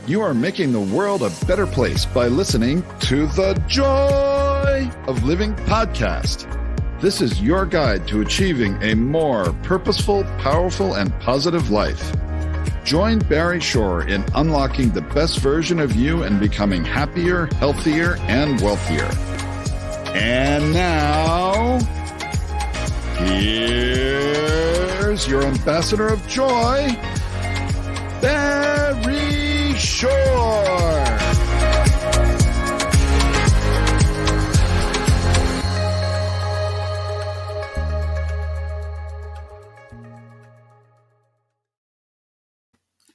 You are making the world a better place by listening to the Joy of Living podcast. This is your guide to achieving a more purposeful, powerful, and positive life. Join Barry Shore in unlocking the best version of you and becoming happier, healthier, and wealthier. And now, here's your ambassador of joy, Barry Shore.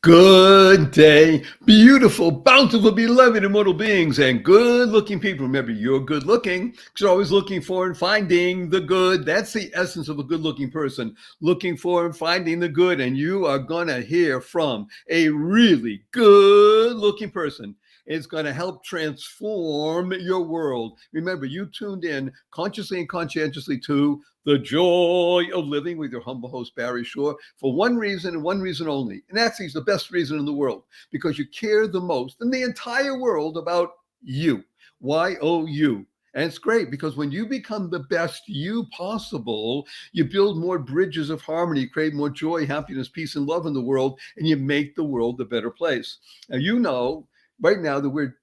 Good day, beautiful, bountiful, beloved, immortal beings, and good-looking people. Remember, you're good-looking because you're always looking for and finding the good. That's the essence of a good-looking person, looking for and finding the good. And you are going to hear from a really good-looking person. It's going to help transform your world. Remember, you tuned in consciously and conscientiously to The Joy of Living with your humble host, Barry Shore, for one reason and one reason only. And actually, it's the best reason in the world, because you care the most in the entire world about you. Y-O-U. And it's great because when you become the best you possible, you build more bridges of harmony, create more joy, happiness, peace, and love in the world, and you make the world a better place. Now, you know right now that we're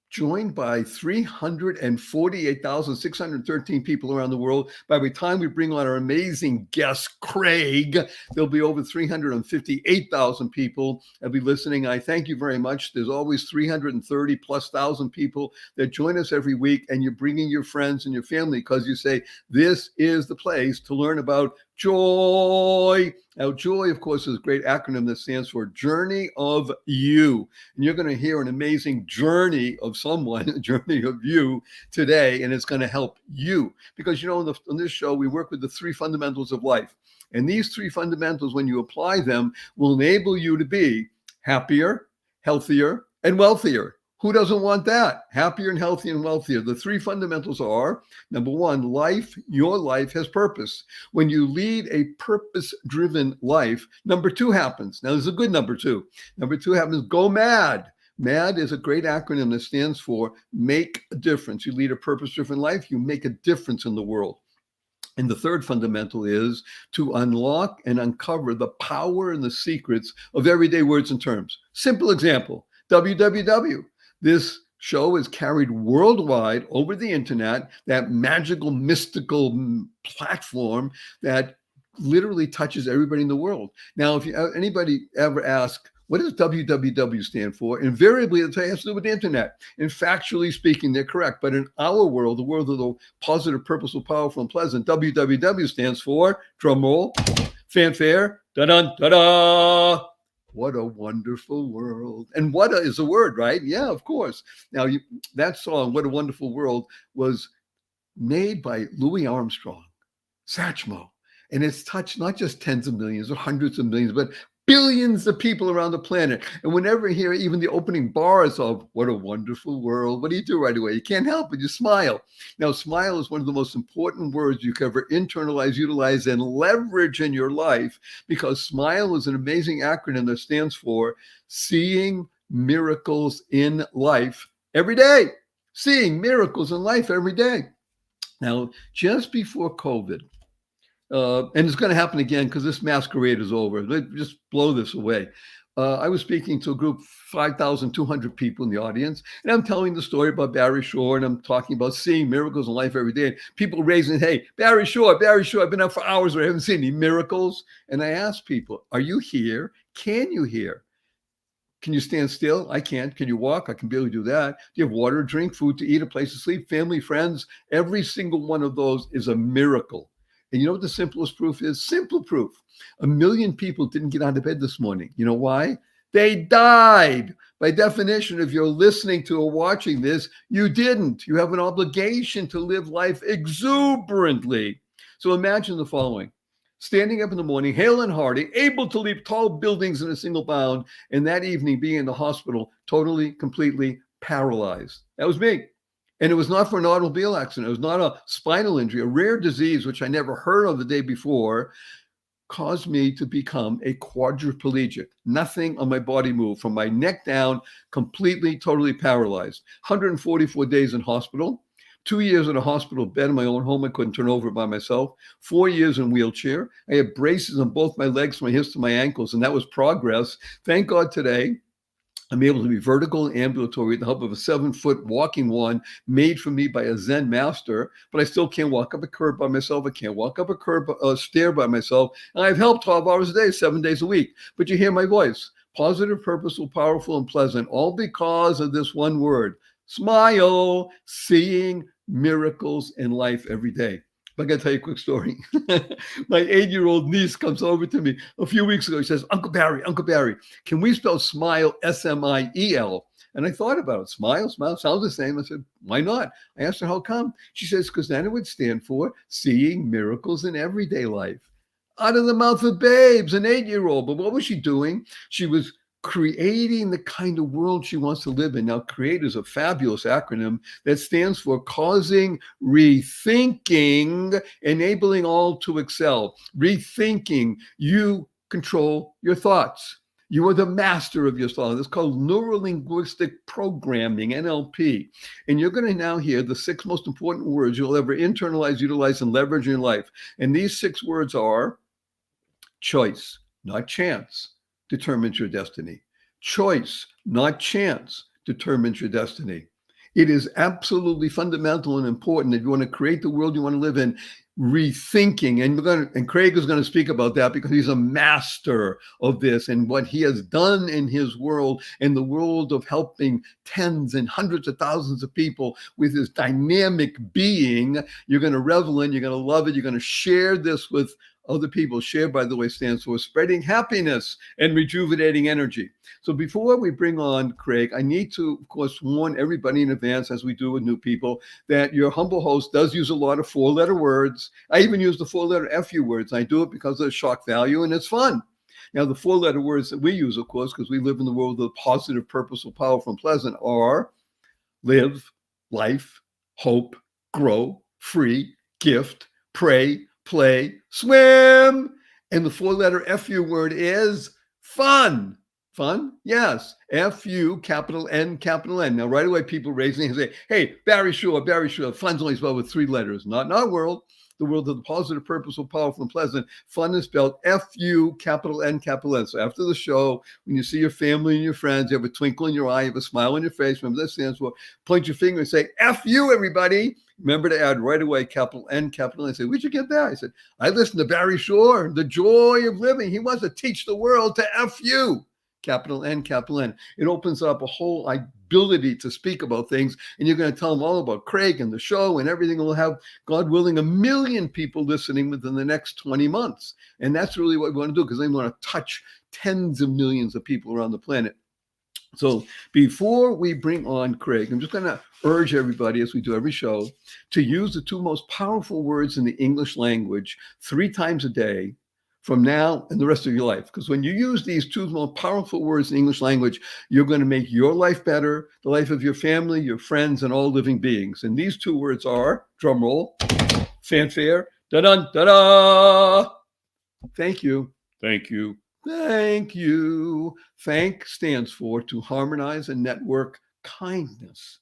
joined by 348,613 people around the world. By the time we bring on our amazing guest, Craig, there'll be over 358,000 people that'll be listening. I thank you very much. There's always 330 plus thousand people that join us every week, and you're bringing your friends and your family because you say, this is the place to learn about joy. Now, joy, of course, is a great acronym that stands for Journey of You. And you're going to hear an amazing journey of someone, a journey of you today, and it's going to help you. Because, you know, on this show, we work with the three fundamentals of life. And these three fundamentals, when you apply them, will enable you to be happier, healthier, and wealthier. Who doesn't want that? Happier and healthier and wealthier. The three fundamentals are, number one, your life has purpose. When you lead a purpose-driven life, number two happens. Now, this is a good number two. Number two happens, go mad. MAD is a great acronym that stands for make a difference. You lead a purpose-driven life, you make a difference in the world. And the third fundamental is to unlock and uncover the power and the secrets of everyday words and terms. Simple example, www. This show is carried worldwide over the internet, that magical, mystical platform that literally touches everybody in the world. Now, if anybody ever ask, what does www stand for? Invariably, it has to do with the internet. And factually speaking, they're correct. But in our world, the world of the positive, purposeful, powerful, and pleasant, www stands for, drum roll, fanfare, da-dun, da-da. What a wonderful world. And what is a word, right? Yeah, of course. Now, that song, What a Wonderful World, was made by Louis Armstrong, Satchmo. And it's touched not just tens of millions or hundreds of millions, but billions of people around the planet. And whenever you hear even the opening bars of What a Wonderful World, what do you do right away? You can't help it. You smile. Now, smile is one of the most important words you can ever internalize, utilize, and leverage in your life, because SMILE is an amazing acronym that stands for Seeing Miracles in Life Every Day. Seeing miracles in life every day. Now, just before COVID, and it's going to happen again because this masquerade is over. Let's just blow this away. I was speaking to a group, 5,200 people in the audience, and I'm telling the story about Barry Shore, and I'm talking about seeing miracles in life every day. People raising, hey, Barry Shore, I've been up for hours, but I haven't seen any miracles. And I asked people, are you here? Can you hear? Can you stand still? I can't. Can you walk? I can barely do that. Do you have water to drink, food to eat, a place to sleep, family, friends? Every single one of those is a miracle. And you know what the simplest proof is? Simple proof. 1 million people didn't get out of bed this morning. You know why? They died. By definition, if you're listening to or watching this, you didn't. You have an obligation to live life exuberantly. So imagine the following. Standing up in the morning, hale and hearty, able to leap tall buildings in a single bound, and that evening being in the hospital, totally, completely paralyzed. That was me. And it was not for an automobile accident. It was not a spinal injury, a rare disease, which I never heard of the day before. caused me to become a quadriplegic. Nothing on my body moved from my neck down, completely, totally paralyzed. 144 days in hospital. 2 years in a hospital bed in my own home. I couldn't turn over by myself. 4 years in wheelchair. I had braces on both my legs, from my hips to my ankles, and that was progress. Thank God today, I'm able to be vertical and ambulatory with the help of a 7-foot walking wand made for me by a Zen master, but I still can't walk up a curb by myself. I can't walk up a stair by myself. And I've helped 12 hours a day, 7 days a week. But you hear my voice. Positive, purposeful, powerful, and pleasant, all because of this one word. Smile, seeing miracles in life every day. I got to tell you a quick story. My 8-year-old niece comes over to me a few weeks ago. She says, Uncle Barry, can we spell smile S-M-I-E-L? And I thought about it. Smile sounds the same. I said, why not? I asked her, how come? She says, because then it would stand for seeing miracles in everyday life. Out of the mouth of babes, an 8-year-old. But what was she doing? She was creating the kind of world she wants to live in. Now, CREATE is a fabulous acronym that stands for causing rethinking, enabling all to excel. Rethinking, you control your thoughts. You are the master of your thoughts. It's called neuro-linguistic programming, NLP. And you're going to now hear the 6 most important words you'll ever internalize, utilize, and leverage in your life. And these 6 words are choice, not chance, determines your destiny. Choice, not chance, determines your destiny. It is absolutely fundamental and important if you want to create the world you want to live in. Rethinking, and Craig is going to speak about that because he's a master of this and what he has done in his world, in the world of helping tens and hundreds of thousands of people with his dynamic being. You're going to revel in, you're going to love it, you're going to share this with other people. Share, by the way, stands for spreading happiness and rejuvenating energy. So before we bring on Craig, I need to, of course, warn everybody in advance, as we do with new people, that your humble host does use a lot of 4-letter words. I even use the 4-letter FU words. I do it because of the shock value, and it's fun. Now, the 4-letter words that we use, of course, because we live in the world of positive, purposeful, powerful, and pleasant, are live, life, hope, grow, free, gift, pray, play, swim. And the 4-letter FU word is fun. Fun? Yes. F-U, capital N, capital N. Now, right away, people raise their hands and say, hey, Barry Shore. Fun's only spelled with 3 letters. Not in our world. The world of the positive, purposeful, powerful, and pleasant. Fun is spelled F-U, capital N, capital N. So after the show, when you see your family and your friends, you have a twinkle in your eye, you have a smile on your face. Remember that stands for, point your finger and say, F-U, everybody. Remember to add right away, capital N, capital N. I said, where'd you get that? I said, I listened to Barry Shore, The Joy of Living. He wants to teach the world to F-U. Capital N, capital N. It opens up a whole ability to speak about things, and you're going to tell them all about Craig and the show and everything. We'll have, God willing, 1 million people listening within the next 20 months. And that's really what we want to do, because they want to touch tens of millions of people around the planet. So before we bring on Craig, I'm just going to urge everybody, as we do every show, to use the 2 most powerful words in the English language 3 times a day from now and the rest of your life. Because when you use these 2 most powerful words in English language, you're going to make your life better, the life of your family, your friends, and all living beings. And these 2 words are, drum roll, fanfare, da-dun, da-da. Thank you. Thank you. Thank you. Thank stands for to harmonize and network kindness.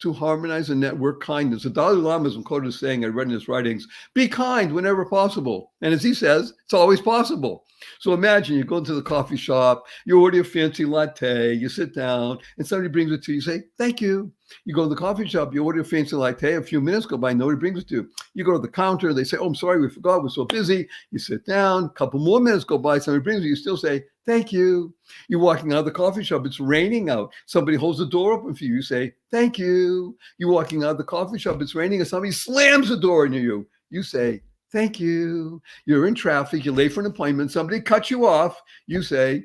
To harmonize and network kindness. The Dalai Lama is quoted as saying, I read in his writings, be kind whenever possible. And as he says, it's always possible. So imagine you go into the coffee shop, you order a fancy latte, you sit down, and somebody brings it to you, you say, thank you. You go to the coffee shop, you order a fancy latte, a few minutes go by, nobody brings it to you. You go to the counter, they say, oh, I'm sorry, we forgot, we're so busy. You sit down, a couple more minutes go by, somebody brings it, you still say, thank you. You're walking out of the coffee shop, it's raining out. Somebody holds the door open for you, you say, thank you. You're walking out of the coffee shop, it's raining, and somebody slams the door near you. You say, thank you. You're in traffic, you're late for an appointment, somebody cuts you off, you say,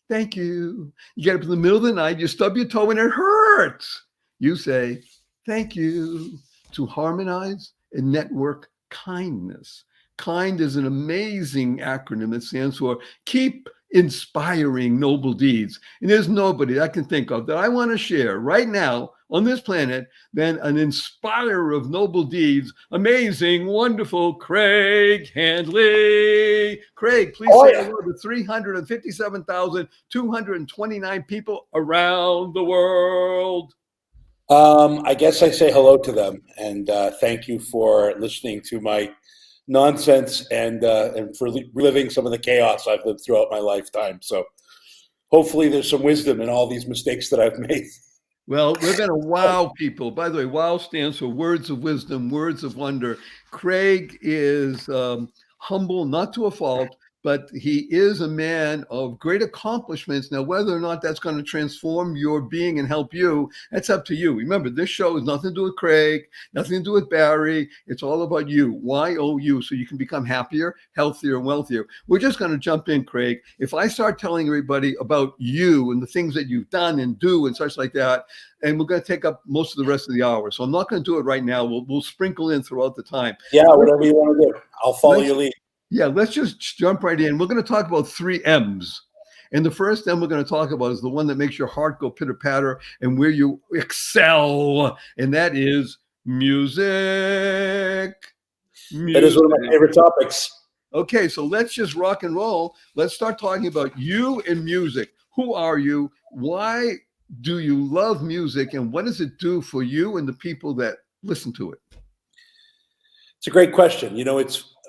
thank you. You get up in the middle of the night, you stub your toe and it hurts. You say, thank you. To harmonize and network kindness. KIND is an amazing acronym that stands for keep inspiring noble deeds. And there's nobody I can think of that I want to share right now on this planet than an inspirer of noble deeds, amazing, wonderful Craig Handley. Craig, please say hello to 357,229 people around the world. I guess I say hello to them, and thank you for listening to my nonsense and for reliving some of the chaos I've lived throughout my lifetime. So hopefully there's some wisdom in all these mistakes that I've made. Well, we're going to wow people. By the way, wow stands for words of wisdom, words of wonder. Craig is humble, not to a fault, but he is a man of great accomplishments. Now, whether or not that's going to transform your being and help you, that's up to you. Remember, this show has nothing to do with Craig, nothing to do with Barry. It's all about you, YOU, so you can become happier, healthier, and wealthier. We're just going to jump in, Craig. If I start telling everybody about you and the things that you've done and do and such like that, and we're going to take up most of the rest of the hour. So I'm not going to do it right now. We'll sprinkle in throughout the time. Yeah, whatever you want to do. I'll follow your lead. Yeah, let's just jump right in. We're going to talk about 3 M's. And the first M we're going to talk about is the one that makes your heart go pitter-patter and where you excel. And that is music. That is one of my favorite topics. Okay, so let's just rock and roll. Let's start talking about you and music. Who are you? Why do you love music? And what does it do for you and the people that listen to it? It's a great question. You know,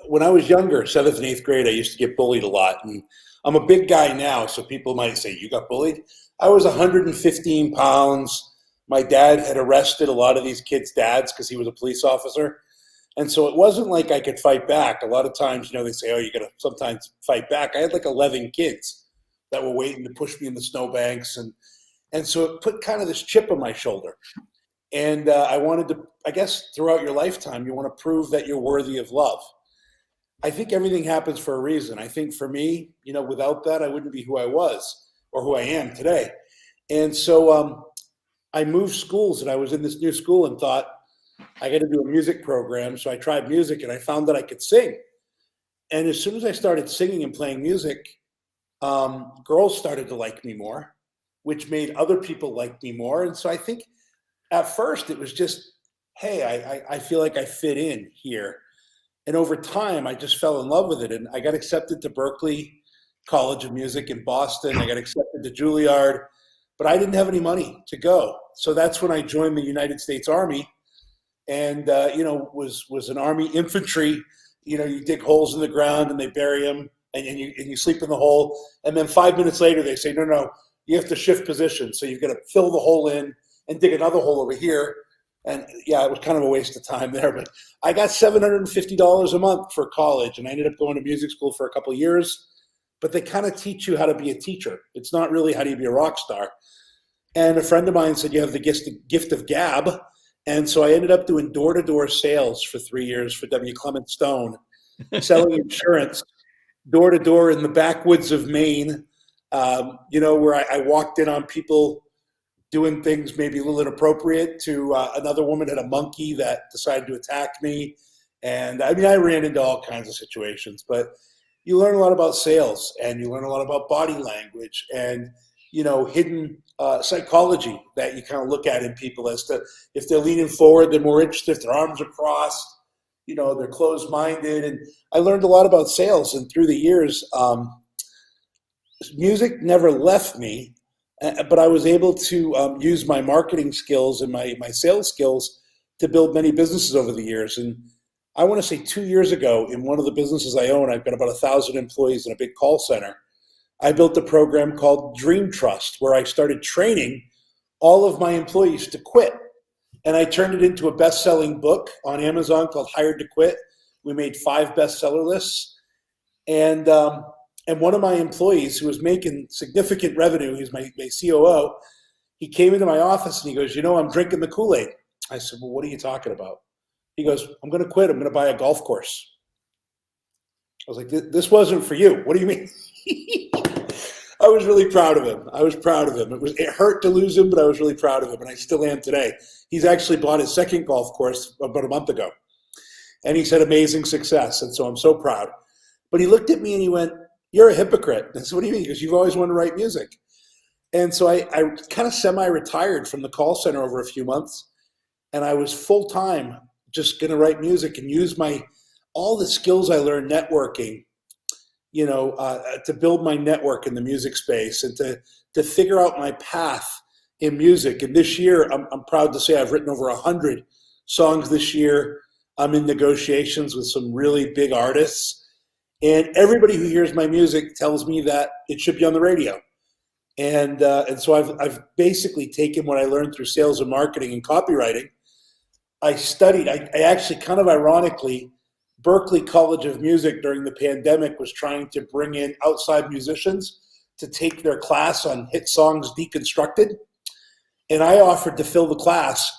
when I was younger, 7th and 8th grade, I used to get bullied a lot. And I'm a big guy now, so people might say, you got bullied? I was 115 pounds. My dad had arrested a lot of these kids' dads because he was a police officer. And so it wasn't like I could fight back. A lot of times, you know, they say, oh, you got to sometimes fight back. I had like 11 kids that were waiting to push me in the snowbanks. And so it put kind of this chip on my shoulder. And I wanted to, I guess, throughout your lifetime, you want to prove that you're worthy of love. I think everything happens for a reason. I think for me, you know, without that, I wouldn't be who I was or who I am today. And so I moved schools, and I was in this new school and thought, I got to do a music program. So I tried music, and I found that I could sing. And as soon as I started singing and playing music, girls started to like me more, which made other people like me more. And so I think at first it was just, hey, I feel like I fit in here. And over time, I just fell in love with it. And I got accepted to Berklee College of Music in Boston. I got accepted to Juilliard, but I didn't have any money to go. So that's when I joined the United States Army and, you know, was an Army infantry. You know, you dig holes in the ground and they bury them and you sleep in the hole. And then 5 minutes later, they say, no, you have to shift position. So you've got to fill the hole in and dig another hole over here. And yeah, it was kind of a waste of time there, but I got $750 a month for college, and I ended up going to music school for a couple of years. But they kind of teach you how to be a teacher. It's not really how do you be a rock star. And a friend of mine said you have the gift of gab, and so I ended up doing door-to-door sales for 3 years for W. Clement Stone, selling insurance door-to-door in the backwoods of Maine. You know, where I walked in on people doing things maybe a little inappropriate to another woman had a monkey that decided to attack me. And I mean, I ran into all kinds of situations, but you learn a lot about sales and you learn a lot about body language and, you know, hidden psychology that you kind of look at in people as to if they're leaning forward, they're more interested, if their arms are crossed, you know, they're closed-minded. And I learned a lot about sales. And through the years, music never left me. But I was able to use my marketing skills and my sales skills to build many businesses over the years. And I want to say 2 years ago, in one of the businesses I own, I've got about 1,000 employees in a big call center. I built a program called Dream Trust, where I started training all of my employees to quit. And I turned it into a best-selling book on Amazon called Hired to Quit. We made 5 bestseller lists. And one of my employees who was making significant revenue, he's my COO, he came into my office and he goes, you know, I'm drinking the Kool-Aid. I said, well, what are you talking about? He goes, I'm going to quit. I'm going to buy a golf course. I was like, this wasn't for you. What do you mean? I was really proud of him. It hurt to lose him, but I was really proud of him. And I still am today. He's actually bought his second golf course about a month ago. And he's had amazing success. And so I'm so proud. But he looked at me and he went, you're a hypocrite. I said, what do you mean? Because you've always wanted to write music. And so I kind of semi-retired from the call center over a few months, and I was full-time just going to write music and use all the skills I learned networking, to build my network in the music space and to figure out my path in music. And this year, I'm proud to say I've written over 100 songs this year. I'm in negotiations with some really big artists, and everybody who hears my music tells me that it should be on the radio. And so I've basically taken what I learned through sales and marketing and copywriting. I studied. I actually, kind of ironically, Berklee College of Music during the pandemic was trying to bring in outside musicians to take their class on hit songs deconstructed. And I offered to fill the class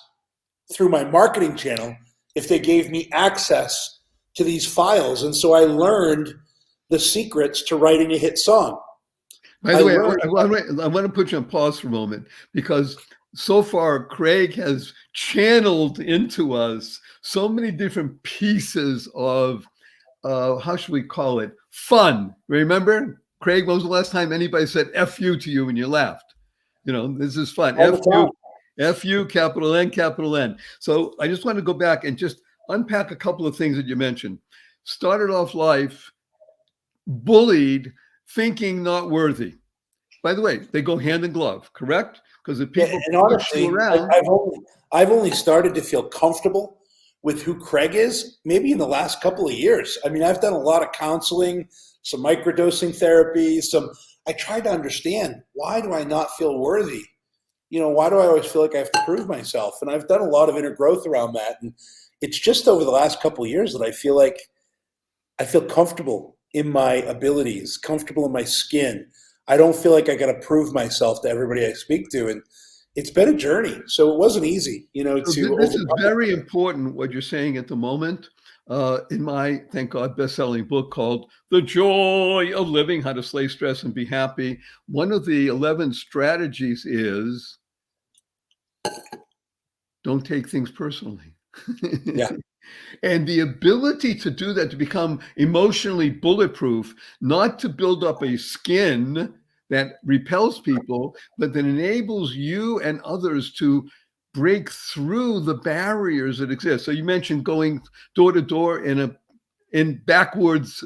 through my marketing channel if they gave me access to these files. And so I learned the secrets to writing a hit song. By the way, I want to put you on pause for a moment, because so far Craig has channeled into us so many different pieces of, how should we call it, fun. Remember, Craig, when was the last time anybody said F you to you and you laughed? This is fun. F you, capital N, capital N. So I just want to go back and just unpack a couple of things that you mentioned. Started off life bullied, thinking not worthy. By the way, they go hand in glove, correct? Because the people and honestly, around, I've only started to feel comfortable with who Craig is maybe in the last couple of years. I mean, I've done a lot of counseling, some microdosing therapy, I tried to understand, why do I not feel worthy? Why do I always feel like I have to prove myself? And I've done a lot of inner growth around that. And it's just over the last couple of years that I feel comfortable in my abilities, comfortable in my skin. I don't feel like I got to prove myself to everybody I speak to. And it's been a journey. So it wasn't easy, This is very important, what you're saying at the moment. In my, thank God, best-selling book called The Joy of Living, How to Slay Stress and Be Happy. One of the 11 strategies is don't take things personally. Yeah. And the ability to do that, to become emotionally bulletproof, not to build up a skin that repels people, but that enables you and others to break through the barriers that exist. So you mentioned going door to door in backwoods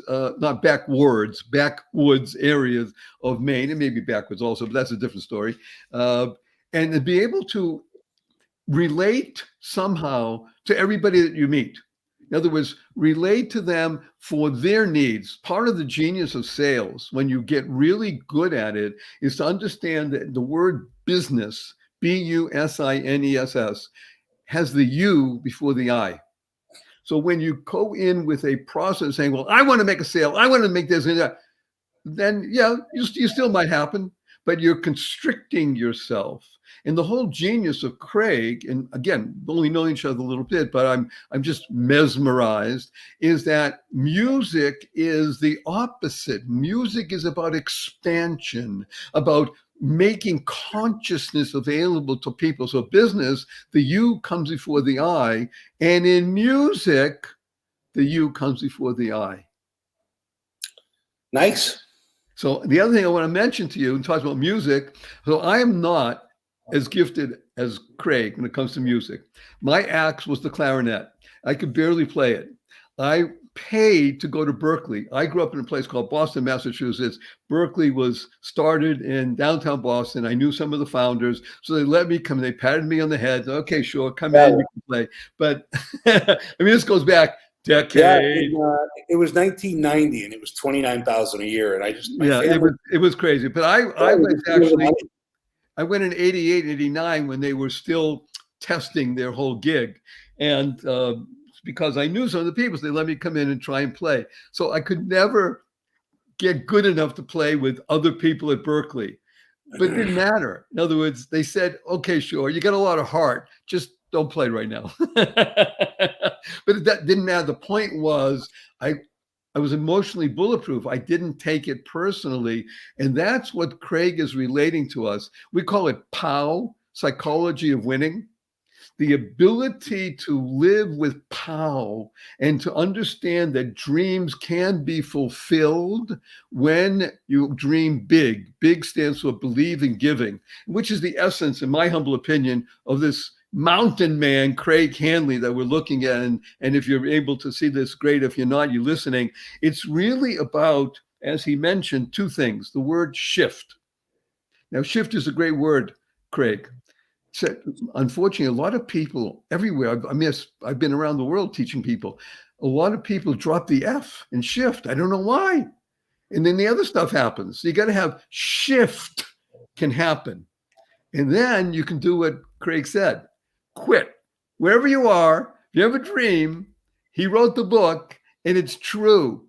areas of Maine, and maybe backwards also, but that's a different story. And to be able to relate somehow to everybody that you meet. In other words, relate to them for their needs. Part of the genius of sales, when you get really good at it, is to understand that the word business, business, has the U before the I. So when you go in with a process saying, well, I want to make a sale, I want to make this and that, then yeah, you still might happen, but you're constricting yourself. And the whole genius of Craig, and again, only knowing each other a little bit, but I'm just mesmerized, is that music is the opposite. Music is about expansion, about making consciousness available to people. So business, the U comes before the I, and in music, the U comes before the I. Nice. So the other thing I want to mention to you, and talk about music, so I am not as gifted as Craig when it comes to music. My axe was the clarinet. I could barely play it. I paid to go to Berklee. I grew up in a place called Boston, Massachusetts. Berklee was started in downtown Boston. I knew some of the founders, so they let me come. They patted me on the head. Okay, sure, come in, you can play. But I mean, this goes back decade. Yeah, it was 1990, and it was $29,000 a year, and it was crazy. But I went in 88, 89 when they were still testing their whole gig. And because I knew some of the people, so they let me come in and try and play. So I could never get good enough to play with other people at Berklee, but it didn't matter. In other words, they said, okay, sure, you got a lot of heart, just don't play right now. But that didn't matter. The point was, I was emotionally bulletproof. I didn't take it personally. And that's what Craig is relating to us. We call it POW, psychology of winning. the ability to live with pow and to understand that dreams can be fulfilled when you dream big. Big stands for believe in giving, which is the essence, in my humble opinion, of this mountain man, Craig Hanley, that we're looking at. And if you're able to see this, great. If you're not, you're listening. It's really about, as he mentioned, two things. The word shift. Now, shift is a great word, Craig. So, unfortunately, a lot of people everywhere, I've been around the world teaching people, a lot of people drop the F and shift. I don't know why. And then the other stuff happens. So you got to have shift can happen. And then you can do what Craig said, quit. Wherever you are, if you have a dream, he wrote the book, and it's true.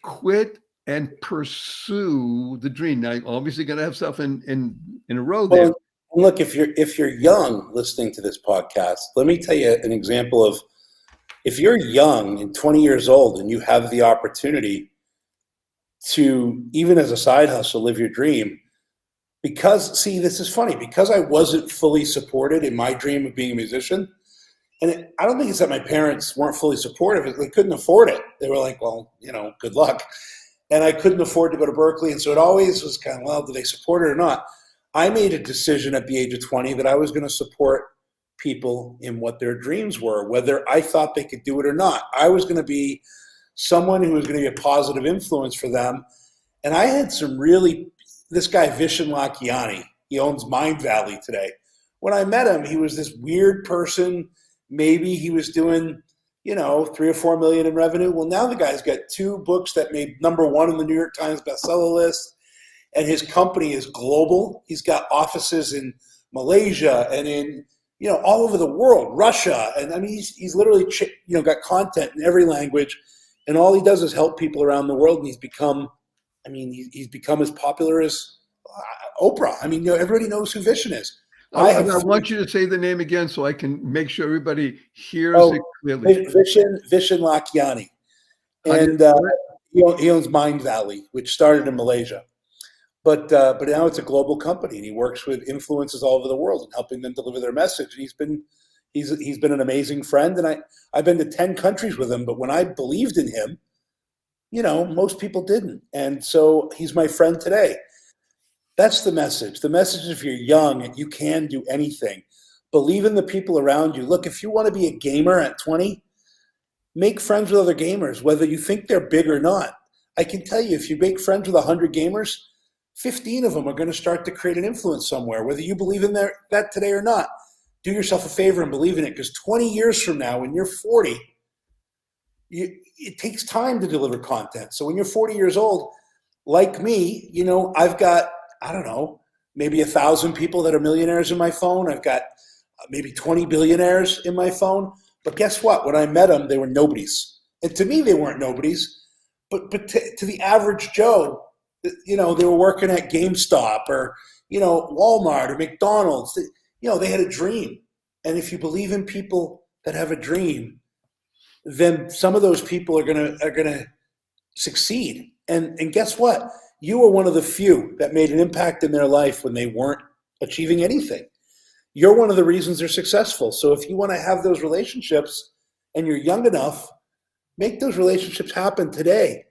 Quit and pursue the dream. Now, obviously, going to have stuff in a row there. Well, look, if you're young listening to this podcast, let me tell you an example of if you're young and 20 years old and you have the opportunity to, even as a side hustle, live your dream. Because, see, this is funny, because I wasn't fully supported in my dream of being a musician, and I don't think it's that my parents weren't fully supportive. They couldn't afford it. They were like, well, good luck. And I couldn't afford to go to Berkeley. And so it always was kind of, well, do they support it or not? I made a decision at the age of 20 that I was going to support people in what their dreams were, whether I thought they could do it or not. I was going to be someone who was going to be a positive influence for them. And I had this guy, Vishen Lakhiani, he owns Mind Valley today. When I met him, he was this weird person. Maybe he was doing, 3 or 4 million in revenue. Well, now the guy's got 2 books that made #1 in the New York Times bestseller list. And his company is global. He's got offices in Malaysia and in, all over the world, Russia. And I mean, he's literally, got content in every language. And all he does is help people around the world. And he's become as popular as Oprah. I mean, everybody knows who Vishen is. I want you to say the name again so I can make sure everybody hears it clearly. Vishen Lakhiani. And he owns Mind Valley, which started in Malaysia. But now it's a global company, and he works with influencers all over the world and helping them deliver their message. And he's been an amazing friend, and I've been to 10 countries with him. But when I believed in him, most people didn't, and so he's my friend today. That's the message. The message is, if you're young, you can do anything. Believe in the people around you. Look, if you want to be a gamer at 20, make friends with other gamers, whether you think they're big or not. I can tell you, if you make friends with 100 gamers, 15 of them are going to start to create an influence somewhere, whether you believe in that today or not. Do yourself a favor and believe in it, because 20 years from now, when you're 40, it takes time to deliver content. So when you're 40 years old, like me, I've got, I don't know, maybe 1,000 people that are millionaires in my phone. I've got maybe 20 billionaires in my phone. But guess what? When I met them, they were nobodies. And to me, they weren't nobodies. But to the average Joe, they were working at GameStop or, Walmart or McDonald's. They had a dream. And if you believe in people that have a dream, then some of those people are gonna succeed. And guess what? You are one of the few that made an impact in their life when they weren't achieving anything. You're one of the reasons they're successful. So if you want to have those relationships and you're young enough, make those relationships happen today.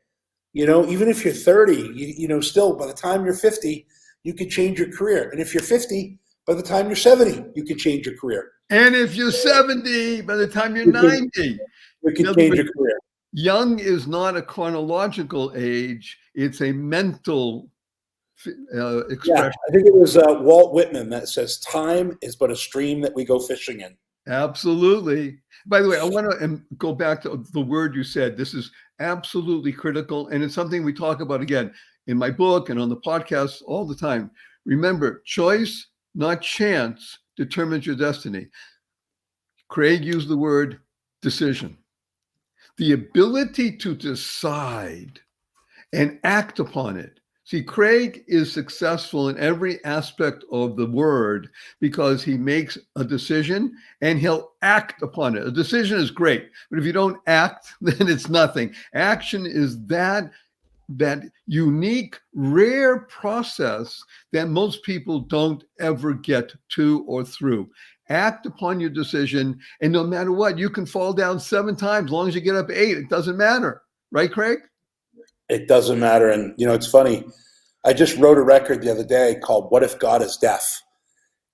Even if you're 30, still by the time you're 50, you could change your career. And if you're 50, by the time you're 70, you could change your career. And if you're 70, by the time you're 90, you can change your career. Young is not a chronological age. It's a mental expression. Yeah, I think it was Walt Whitman that says, time is but a stream that we go fishing in. Absolutely. By the way, I want to go back to the word you said. This is absolutely critical. And it's something we talk about, again, in my book and on the podcast all the time. Remember, choice, not chance, determines your destiny. Craig used the word decision. The ability to decide and act upon it. See, Craig is successful in every aspect of the word because he makes a decision and he'll act upon it. A decision is great, but if you don't act, then it's nothing. Action is that that unique, rare process that most people don't ever get to or through. Act upon your decision, and no matter what, you can fall down 7 times. As long as you get up 8, it doesn't matter. Right, Craig? It doesn't matter. And, it's funny. I just wrote a record the other day called What If God is Deaf?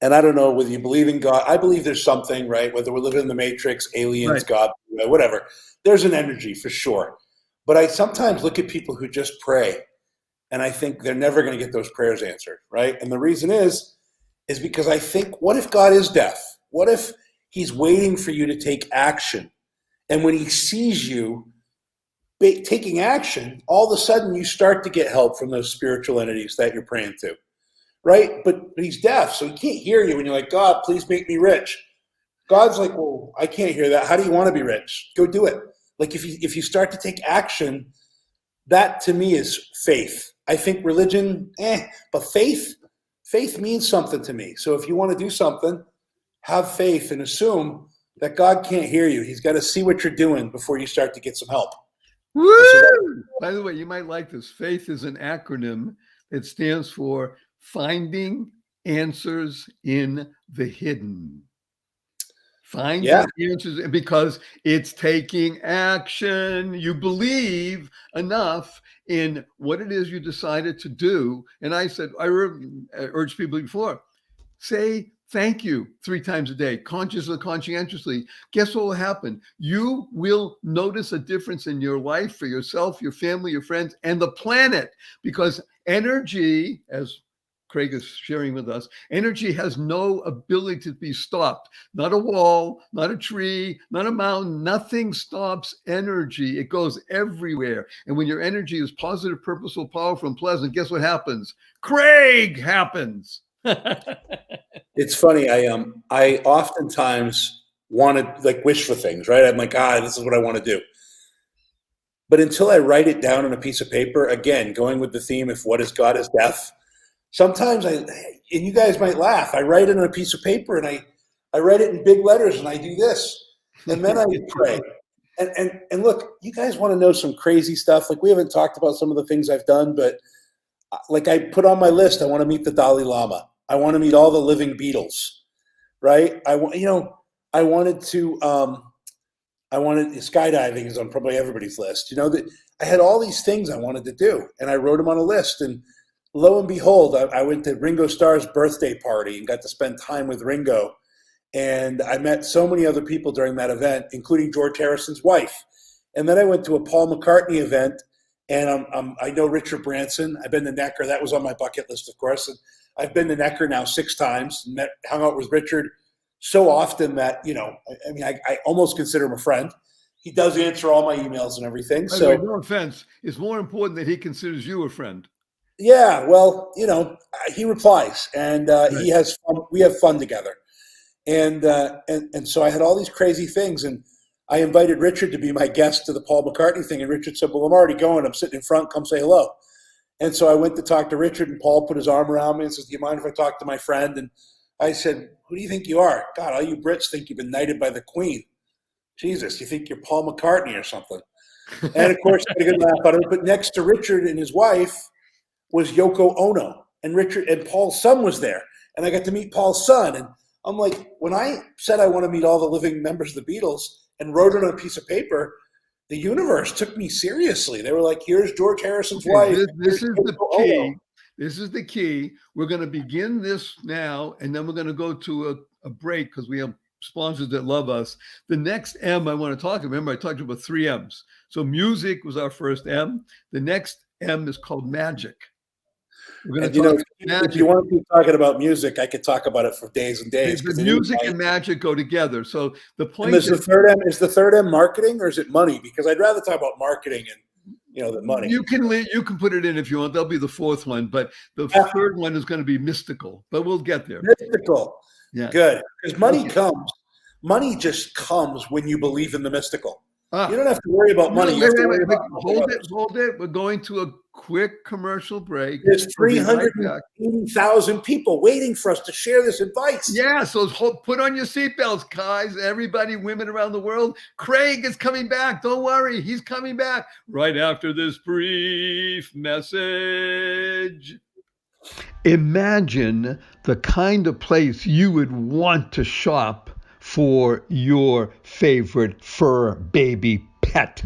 And I don't know whether you believe in God. I believe there's something, right? Whether we're living in the Matrix, aliens, Right. God, whatever. There's an energy for sure. But I sometimes look at people who just pray, and I think they're never going to get those prayers answered, right? And the reason is because I think, what if God is deaf? What if he's waiting for you to take action? And when he sees you taking action, all of a sudden you start to get help from those spiritual entities that you're praying to. Right? But he's deaf, so he can't hear you when you're like, God, please make me rich. God's like, well, I can't hear that. How do you want to be rich? Go do it. Like if you start to take action, that to me is faith. I think religion, but faith means something to me. So if you want to do something, have faith and assume that God can't hear you. He's got to see what you're doing before you start to get some help. Woo! By the way, you might like this. FAITH is an acronym. It stands for Finding Answers in the Hidden. Finding answers, because it's taking action. You believe enough in what it is you decided to do. And I said, I urged people before, say thank you 3 times a day, consciously, conscientiously. Guess what will happen? You will notice a difference in your life, for yourself, your family, your friends, and the planet, because energy, as Craig is sharing with us, energy has no ability to be stopped. Not a wall, not a tree, not a mountain. Nothing stops energy. It goes everywhere. And when your energy is positive, purposeful, powerful, and pleasant, guess what happens? Craig happens. It's funny. I oftentimes want to wish for things, right? I'm like, this is what I want to do. But until I write it down on a piece of paper, again, going with the theme, if what is God is deaf, sometimes and you guys might laugh, I write it on a piece of paper and I write it in big letters and I do this. And then I pray. And look, you guys want to know some crazy stuff. Like, we haven't talked about some of the things I've done, but like, I put on my list, I want to meet the Dalai Lama. I want to meet all the living Beatles, right? I wanted skydiving is on probably everybody's list. That I had all these things I wanted to do, and I wrote them on a list. And lo and behold, I went to Ringo Starr's birthday party and got to spend time with Ringo. And I met so many other people during that event, including George Harrison's wife. And then I went to a Paul McCartney event, and I know Richard Branson. I've been to Necker. That was on my bucket list, of course. And I've been to Necker now 6 times, hung out with Richard so often that, I almost consider him a friend. He does answer all my emails and everything. So, no offense, it's more important that he considers you a friend. Yeah, well, he replies, and Right. he has fun. We have fun together. And so I had all these crazy things, and I invited Richard to be my guest to the Paul McCartney thing. And Richard said, well, I'm already going. I'm sitting in front. Come say hello. And so I went to talk to Richard, and Paul put his arm around me and says, do you mind if I talk to my friend? And I said, who do you think you are? God, all you Brits think you've been knighted by the Queen. Jesus, you think you're Paul McCartney or something. And, of course, I had a good laugh out of it. But next to Richard and his wife was Yoko Ono. And Paul's son was there. And I got to meet Paul's son. And I'm like, when I said I want to meet all the living members of the Beatles and wrote it on a piece of paper, the universe took me seriously. They were like, here's George Harrison's wife. This is the key. This is the key. We're going to begin this now, and then we're going to go to a break because we have sponsors that love us. The next M I want to talk about, remember I talked about 3 M's. So music was our first M. The next M is called magic. We're going to talk if you want to keep talking about music, I could talk about it for days and days. The music and magic go together. So the point is, the third M marketing, or is it money? Because I'd rather talk about marketing and than money. You can put it in if you want. That'll be the 4th one, but the 3rd one is going to be mystical. But we'll get there. Mystical, yeah, good. Because money comes. Money just comes when you believe in the mystical. You don't have to worry about money. Hold it. We're going to a quick commercial break. There's We'll be right back. 380,000 people waiting for us to share this advice. Yeah, so put on your seatbelts, guys. Everybody, women around the world. Craig is coming back. Don't worry, he's coming back right after this brief message. Imagine the kind of place you would want to shop for your favorite fur baby pet.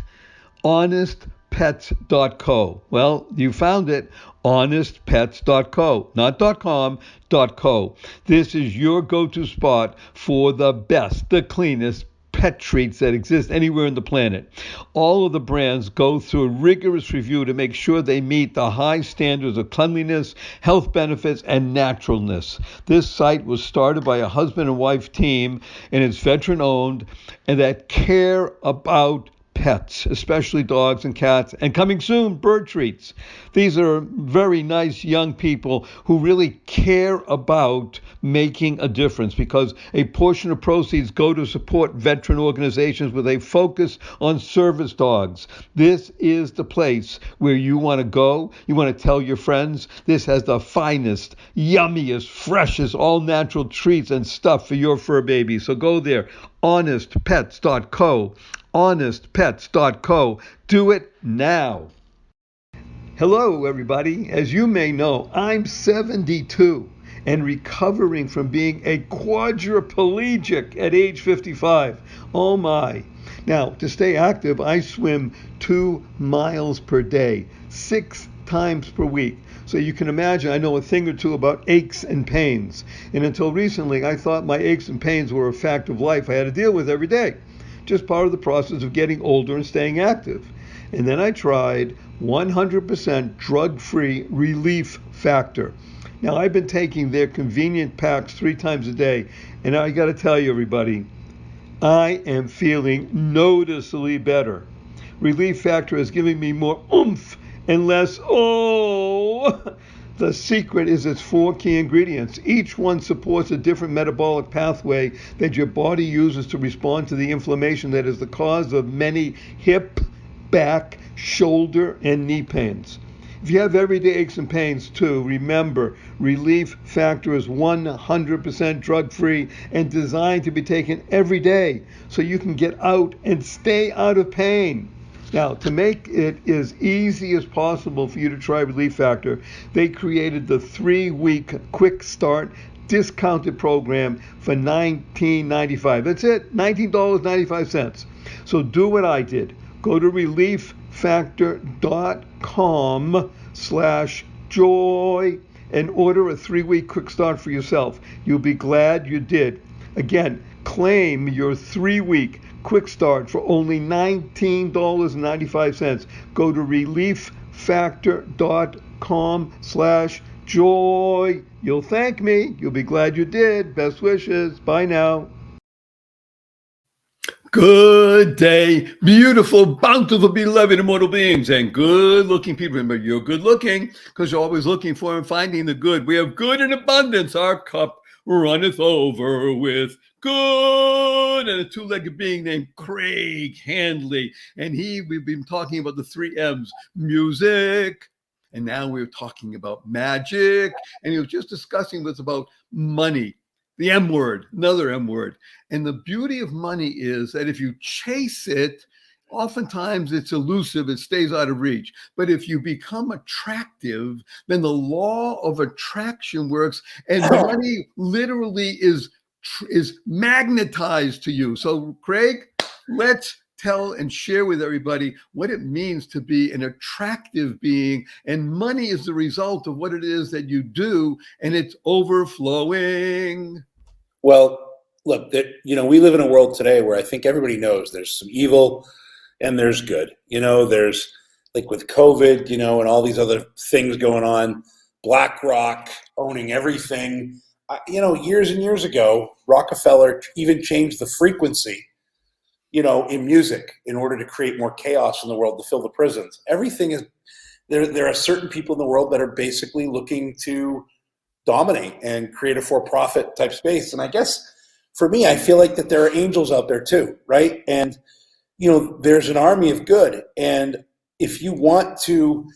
HonestPets.co. Well, you found it. HonestPets.co, not .com, .co. This is your go-to spot for the best, the cleanest pet treats that exist anywhere on the planet. All of the brands go through a rigorous review to make sure they meet the high standards of cleanliness, health benefits, and naturalness. This site was started by a husband and wife team, and it's veteran-owned, and that care about pets, especially dogs and cats, and coming soon, bird treats. These are very nice young people who really care about making a difference, because a portion of proceeds go to support veteran organizations with a focus on service dogs. This is the place where you want to go. You want to tell your friends this has the finest, yummiest, freshest, all-natural treats and stuff for your fur baby. So go there, honestpets.co. honestpets.co. Do it now. Hello, everybody. As you may know, I'm 72 and recovering from being a quadriplegic at age 55. Oh my. Now, to stay active, I swim 2 miles per day, 6 times per week. So you can imagine I know a thing or two about aches and pains. And until recently, I thought my aches and pains were a fact of life I had to deal with every day. Just part of the process of getting older and staying active. And then I tried 100% drug-free Relief Factor. Now, I've been taking their convenient packs 3 times a day, and I got to tell you, everybody, I am feeling noticeably better. Relief Factor is giving me more oomph and less The secret is its 4 key ingredients. Each one supports a different metabolic pathway that your body uses to respond to the inflammation that is the cause of many hip, back, shoulder, and knee pains. If you have everyday aches and pains too, remember, Relief Factor is 100% drug-free and designed to be taken every day so you can get out and stay out of pain. Now, to make it as easy as possible for you to try Relief Factor, they created the 3-week quick start discounted program for $19.95. That's it, $19.95. So do what I did. Go to relieffactor.com/joy and order a 3-week quick start for yourself. You'll be glad you did. Again, claim your 3-week quick start for only $19.95. Go to relieffactor.com/joy. You'll thank me. You'll be glad you did. Best wishes. Bye now. Good day, beautiful, bountiful, beloved, immortal beings, and good-looking people. Remember, you're good-looking because you're always looking for and finding the good. We have good in abundance. Our cup runneth over with good. And a 2-legged being named Craig Handley. And we've been talking about the 3 M's, music. And now we're talking about magic. And he was just discussing what's about money. The M word, another M word. And the beauty of money is that if you chase it, oftentimes it's elusive, it stays out of reach. But if you become attractive, then the law of attraction works, and money literally is magnetized to you. So, Craig, let's tell and share with everybody what it means to be an attractive being. And money is the result of what it is that you do, and it's overflowing. Well, look, we live in a world today where I think everybody knows there's some evil and there's good. There's like with COVID, and all these other things going on, BlackRock owning everything. Years and years ago, Rockefeller even changed the frequency, in music in order to create more chaos in the world, to fill the prisons. Everything is there are certain people in the world that are basically looking to dominate and create a for-profit type space. And I guess for me, I feel like that there are angels out there too, right? And, there's an army of good. And if you want to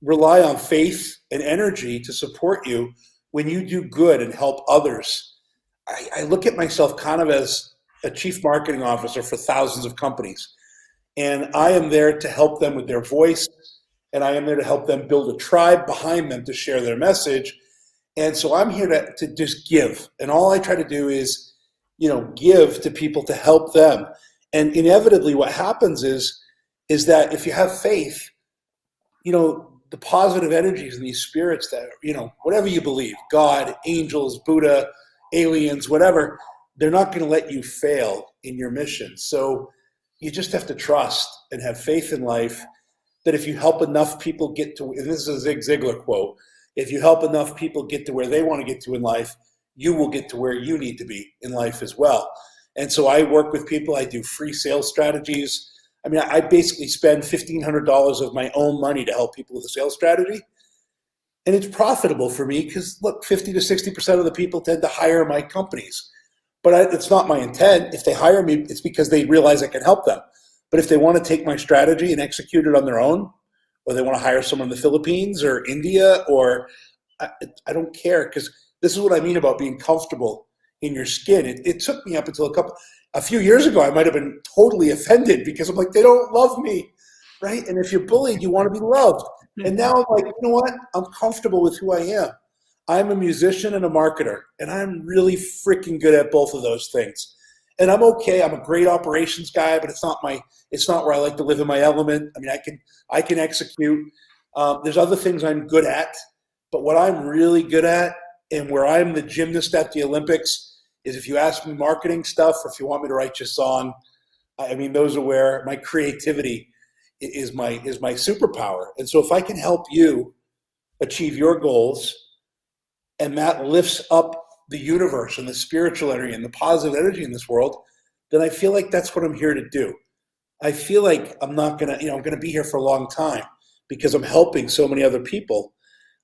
rely on faith and energy to support you when you do good and help others. I look at myself kind of as a chief marketing officer for thousands of companies. And I am there to help them with their voice. And I am there to help them build a tribe behind them to share their message. And so I'm here to just give. And all I try to do is, give to people to help them. And inevitably what happens is that if you have faith, the positive energies and these spirits that, whatever you believe, God, angels, Buddha, aliens, whatever, they're not going to let you fail in your mission. So you just have to trust and have faith in life that if you help enough people get to, and this is a Zig Ziglar quote, if you help enough people get to where they want to get to in life, you will get to where you need to be in life as well. And so I work with people. I do free sales strategies. I mean, I basically spend $1,500 of my own money to help people with a sales strategy. And it's profitable for me because, look, 50 to 60% of the people tend to hire my companies. But it's not my intent. If they hire me, it's because they realize I can help them. But if they want to take my strategy and execute it on their own, or they want to hire someone in the Philippines or India, or I don't care, because this is what I mean about being comfortable in your skin. It took me up until a few years ago, I might have been totally offended because I'm like, they don't love me, right? And if you're bullied, you want to be loved. And now I'm like, you know what? I'm comfortable with who I am. I'm a musician and a marketer, and I'm really freaking good at both of those things. And I'm okay. I'm a great operations guy, but it's not where I like to live in my element. I mean, I can execute. There's other things I'm good at, but what I'm really good at and where I'm the gymnast at the Olympics is if you ask me marketing stuff or if you want me to write you a song, I mean, those are where my creativity is my superpower. And so if I can help you achieve your goals and that lifts up the universe and the spiritual energy and the positive energy in this world, then I feel like that's what I'm here to do. I feel like I'm not going to, I'm going to be here for a long time because I'm helping so many other people.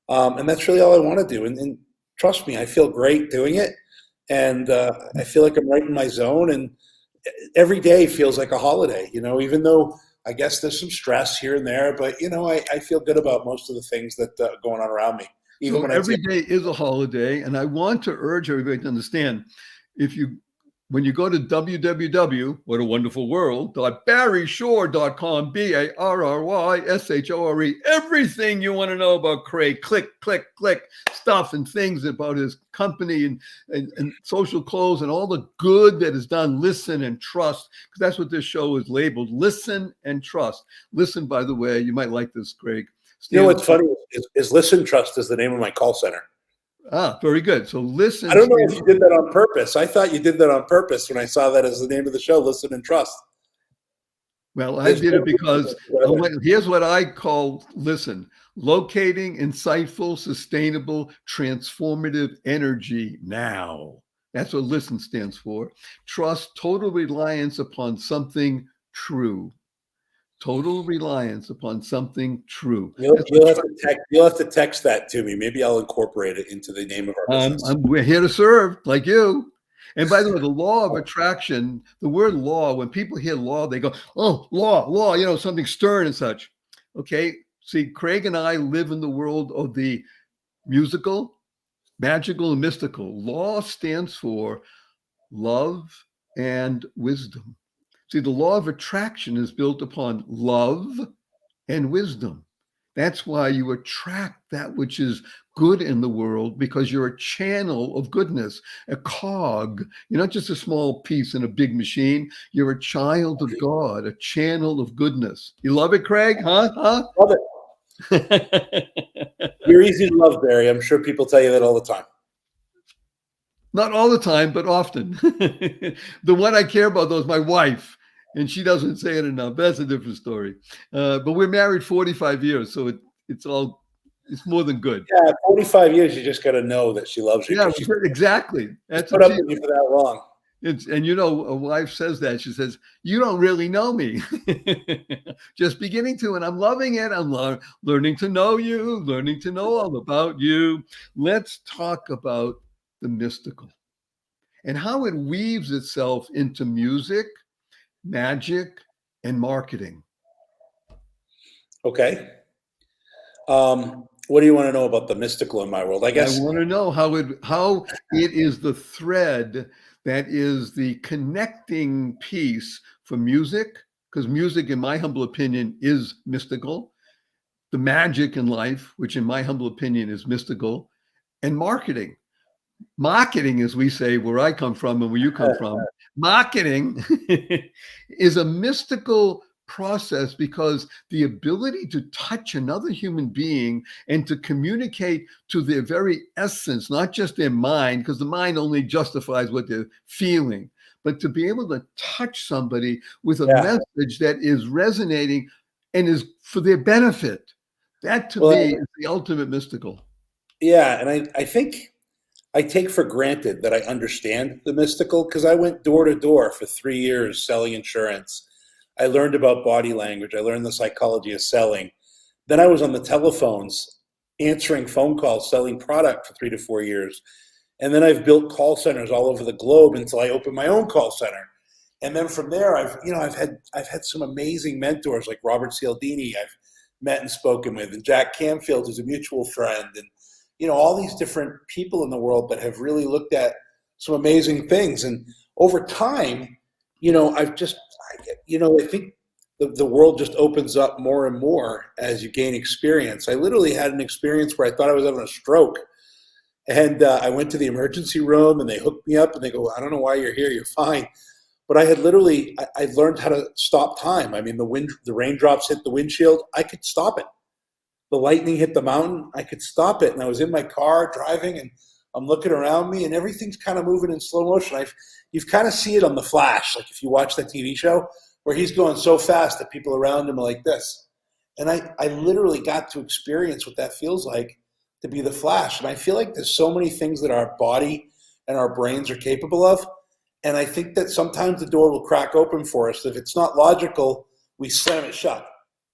And that's really all I want to do. And trust me, I feel great doing it. And I feel like I'm right in my zone. And every day feels like a holiday, even though I guess there's some stress here and there. But, I feel good about most of the things that are going on around me. So every day is a holiday. And I want to urge everybody to understand, when you go to www.whatawonderfulworld.barryshore.com, BARRYSHORE, everything you want to know about Craig, click stuff and things about his company and social clothes and all the good that is done. Listen and trust, because that's what this show is labeled. Listen and trust. Listen, by the way, you might like this, Craig. What's funny is Listen Trust is the name of my call center. Ah, very good. So listen. I don't know if you did that on purpose. I thought you did that on purpose when I saw that as the name of the show, Listen and Trust. Well, I did it because here's what I call listen: locating insightful, sustainable, transformative energy now. That's what listen stands for. Trust, total reliance upon something true. Total reliance upon something true. You'll have to text that to me. Maybe I'll incorporate it into the name of our business. We're here to serve, like you. And by the way, the law of attraction, the word law, when people hear law, they go, oh, law, something stern and such. Okay. See, Craig and I live in the world of the musical, magical, and mystical. Law stands for love and wisdom. See, the law of attraction is built upon love and wisdom. That's why you attract that which is good in the world, because you're a channel of goodness, a cog. You're not just a small piece in a big machine. You're a child of God, a channel of goodness. You love it, Craig? Huh? Love it. You're easy to love, Barry. I'm sure people tell you that all the time. Not all the time, but often. The one I care about, though, is my wife. And she doesn't say it enough. That's a different story. But we're married 45 years, so it's more than good. Yeah, 45 years, you just got to know that she loves you. Yeah, exactly. That's put up with you for that long. And a wife says that. She says, you don't really know me. Just beginning to, and I'm loving it. I'm learning to know you, learning to know all about you. Let's talk about the mystical and how it weaves itself into music, magic, and marketing. Okay. What do you want to know about the mystical in my world? I I guess. want to know how it is the thread that is the connecting piece for music, because music, in my humble opinion, is mystical. The magic in life, which in my humble opinion is mystical, and marketing. Marketing, as we say, where I come from and where you come from, marketing is a mystical process, because the ability to touch another human being and to communicate to their very essence, not just their mind, because the mind only justifies what they're feeling, but to be able to touch somebody with a Yeah. message that is resonating and is for their benefit. That to Well, me is the ultimate mystical. yeah, and I think I take for granted that I understand the mystical because I went door to door for 3 years selling insurance. I learned about body language. I learned the psychology of selling. Then I was on the telephones answering phone calls, selling product for 3 to 4 years. And then I've built call centers all over the globe until I opened my own call center. And then from there, I've had some amazing mentors like Robert Cialdini I've met and spoken with, and Jack Canfield, who's a mutual friend, and all these different people in the world that have really looked at some amazing things. And over time, I think the world just opens up more and more as you gain experience. I literally had an experience where I thought I was having a stroke. And I went to the emergency room and they hooked me up and they go, I don't know why you're here. You're fine. But I had literally, I learned how to stop time. I mean, the raindrops hit the windshield. I could stop it. The lightning hit the mountain. I could stop it. And I was in my car driving and I'm looking around me and everything's kind of moving in slow motion. You've kind of see it on The Flash. Like if you watch that TV show where he's going so fast that people around him are like this. And I literally got to experience what that feels like to be the Flash. And I feel like there's so many things that our body and our brains are capable of. And I think that sometimes the door will crack open for us. If it's not logical, we slam it shut.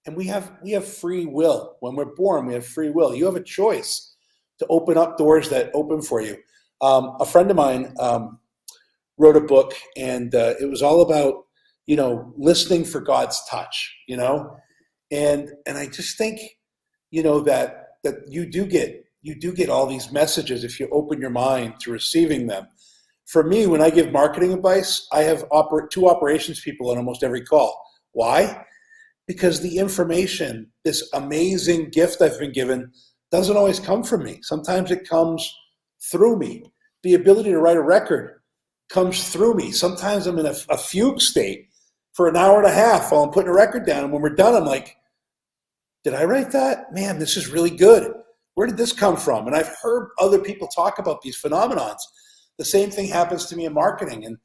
And we have free will. When we're born, we have free will. You have a choice to open up doors that open for you. A friend of mine wrote a book, and it was all about, listening for God's touch, and I just think, that you do get all these messages if you open your mind to receiving them. For me, when I give marketing advice, I have two operations people on almost every call. Why? Because the information, this amazing gift I've been given, doesn't always come from me. Sometimes it comes through me. The ability to write a record comes through me. Sometimes I'm in a fugue state for an hour and a half while I'm putting a record down. And when we're done, I'm like, did I write that? Man, this is really good. Where did this come from? And I've heard other people talk about these phenomenons. The same thing happens to me in marketing. And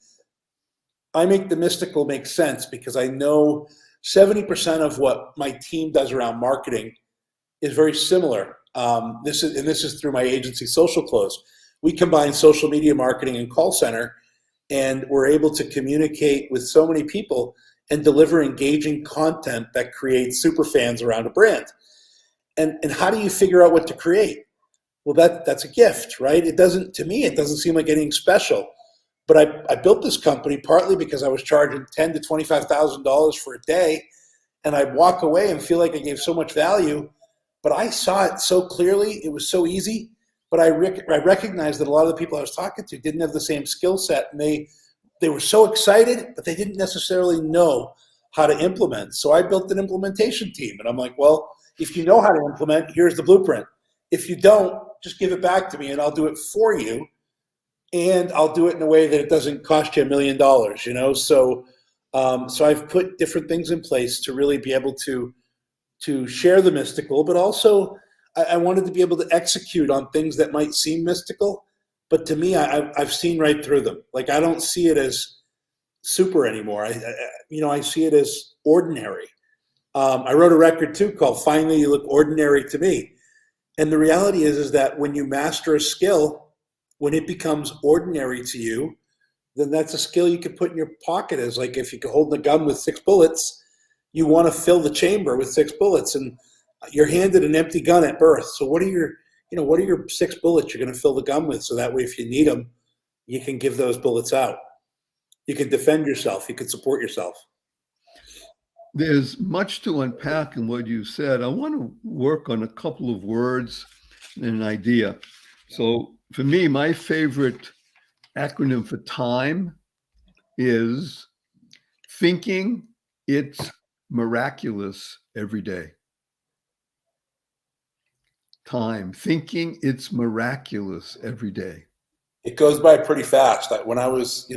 I make the mystical make sense because I know 70% of what my team does around marketing is very similar. This is through my agency, Social Close. We combine social media marketing and call center, and we're able to communicate with so many people and deliver engaging content that creates super fans around a brand. And how do you figure out what to create? Well, that's a gift, right? To me, it doesn't seem like anything special. But I built this company partly because I was charging $10,000 to $25,000 for a day, and I'd walk away and feel like I gave so much value. But I saw it so clearly; it was so easy. But I recognized that a lot of the people I was talking to didn't have the same skill set, and they were so excited, but they didn't necessarily know how to implement. So I built an implementation team, and I'm like, well, if you know how to implement, here's the blueprint. If you don't, just give it back to me, and I'll do it for you. And I'll do it in a way that it doesn't cost you $1 million, So I've put different things in place to really be able to share the mystical, but also I wanted to be able to execute on things that might seem mystical, but to me, I've seen right through them. Like I don't see it as super anymore. I see it as ordinary. I wrote a record too called "Finally You Look Ordinary to Me," and the reality is that when you master a skill, when it becomes ordinary to you, then that's a skill you could put in your pocket. As like if you could hold a gun with 6 bullets, you want to fill the chamber with 6 bullets, and you're handed an empty gun at birth. So what are your 6 bullets you're going to fill the gun with? So that way, if you need them, you can give those bullets out. You can defend yourself. You can support yourself. There's much to unpack in what you said. I want to work on a couple of words and an idea. So for me, my favorite acronym for time is thinking it's miraculous every day. Time, thinking it's miraculous every day. It goes by pretty fast. When I was in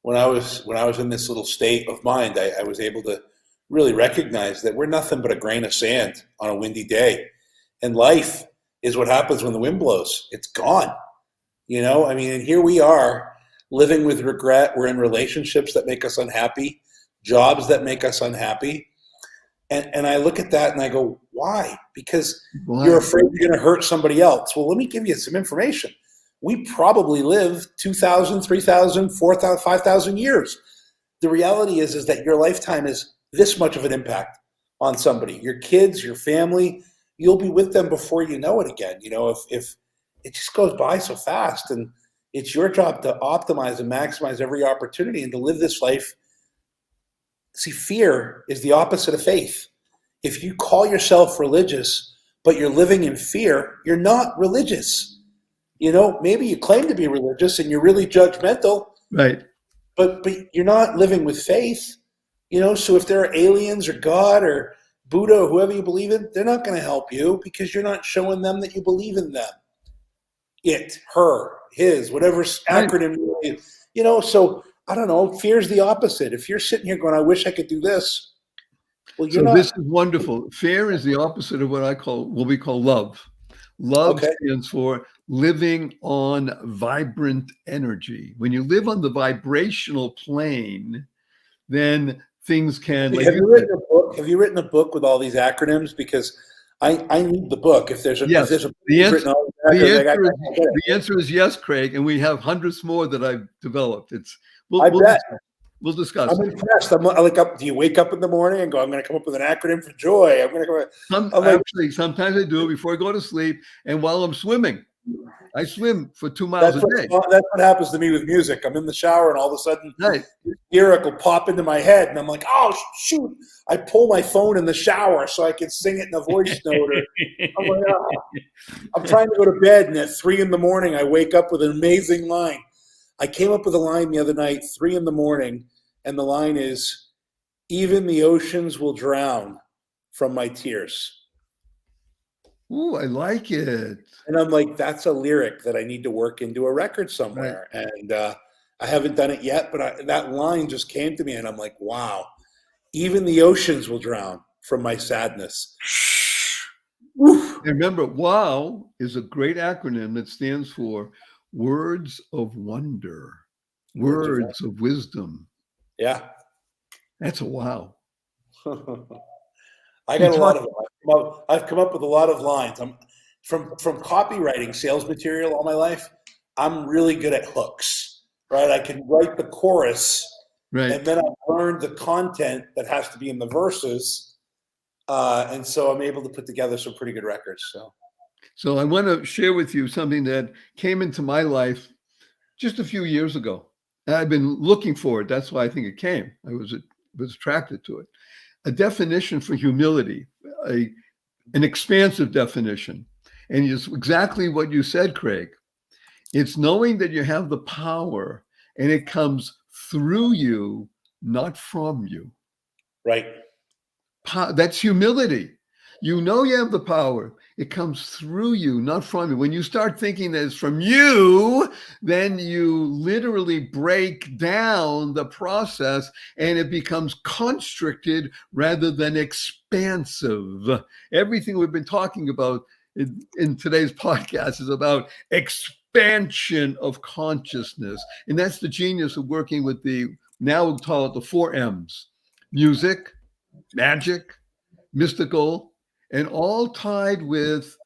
this little state of mind, I was able to really recognize that we're nothing but a grain of sand on a windy day. And life is what happens when the wind blows. It's gone. I mean, and here we are living with regret. We're in relationships that make us unhappy, jobs that make us unhappy. And I look at that and I go, why? Because you're afraid you're going to hurt somebody else. Well, let me give you some information. We probably live 2,000, 3,000, 4,000, 5,000 years. The reality is that your lifetime is this much of an impact on somebody. Your kids, your family, you'll be with them before you know it again. If it just goes by so fast, and it's your job to optimize and maximize every opportunity and to live this life. See, fear is the opposite of faith. If you call yourself religious, but you're living in fear, you're not religious. Maybe you claim to be religious and you're really judgmental, right? But you're not living with faith. So if there are aliens or God or Buddha or whoever you believe in, they're not going to help you because you're not showing them that you believe in them. It, her, his, whatever acronym you use. So I don't know. Fear's the opposite. If you're sitting here going, I wish I could do this. Well, you're not. This is wonderful. Fear is the opposite of what we call love. Love stands for living on vibrant energy. When you live on the vibrational plane, then things can. Have you written a book? Have you written a book with all these acronyms? Because I need the book. If there's a the answer is yes, Craig, and we have hundreds more that I've developed. We'll discuss. I'm impressed. I'm like, do you wake up in the morning and go, I'm going to come up with an acronym for joy? I'm going to go. Sometimes I do it before I go to sleep, and while I'm swimming. I swim for 2 miles a day. That's what happens to me with music. I'm in the shower, and all of a sudden, lyric will pop into my head, and I'm like, oh, shoot. I pull my phone in the shower so I can sing it in a voice note. I'm like, I'm trying to go to bed, and at 3 a.m, I wake up with an amazing line. I came up with a line the other night, 3 a.m, and the line is, even the oceans will drown from my tears. Ooh, I like it. And I'm like, that's a lyric that I need to work into a record somewhere. Right. And I haven't done it yet, but that line just came to me, and I'm like, wow, even the oceans will drown from my sadness. And remember, WOW is a great acronym that stands for Words of Wonder, Words of Wisdom. Yeah. That's a wow. I got a lot of them. I've come up with a lot of lines. I'm from copywriting sales material all my life. I'm really good at hooks, right? I can write the chorus, right, and then I've learned the content that has to be in the verses, and so I'm able to put together some pretty good records. So I want to share with you something that came into my life just a few years ago. And I've been looking for it. That's why I think it came. I was attracted to it. A definition for humility, an expansive definition. And it's exactly what you said, Craig. It's knowing that you have the power and it comes through you, not from you. Right. That's humility. You know you have the power. It comes through you, not from you. When you start thinking that it's from you, then you literally break down the process and it becomes constricted rather than expansive. Everything we've been talking about in today's podcast is about expansion of consciousness. And that's the genius of working with now we'll call it the 4 M's: music, magic, mystical, and all tied with